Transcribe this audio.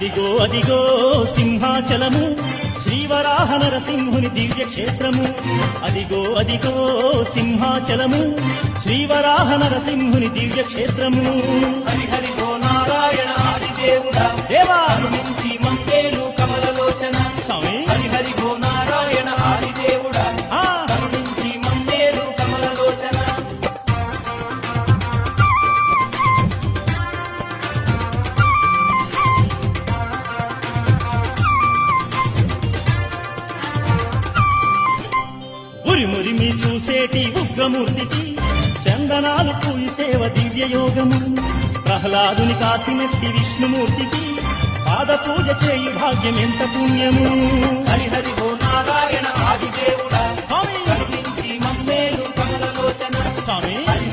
అదిగో అదిగో సింహాచలము శ్రీవరాహ నరసింహుని దివ్య క్షేత్రము. అదిగో అదిగో సింహాచలము శ్రీవరాహ నరసింహుని దివ్య క్షేత్రము. హరిహరి ఓ నారాయణ ఆదిదేవుడా దేవా నుంచి మంగేలు కమలలోచన. స్వామి హరిహరి ఓ నారాయణ ఆదిదేవుడా ఆ, నుంచి మంగేలు కమలలోచన. ఉరిమురిమి చూసేటి ఉగ్రమూర్తికి చందనాలు పూసేవ దివ్య యోగము. ప్రహ్లాదుని కాసినట్టి విష్ణుమూర్తికి పాద పూజ చేయి భాగ్యం ఎంత పుణ్యము. హరిహరి ఓ నారాయణ ఆదిదేవుడా స్వామి నుంచి మంగేలు కమలలోచన. స్వామి హరి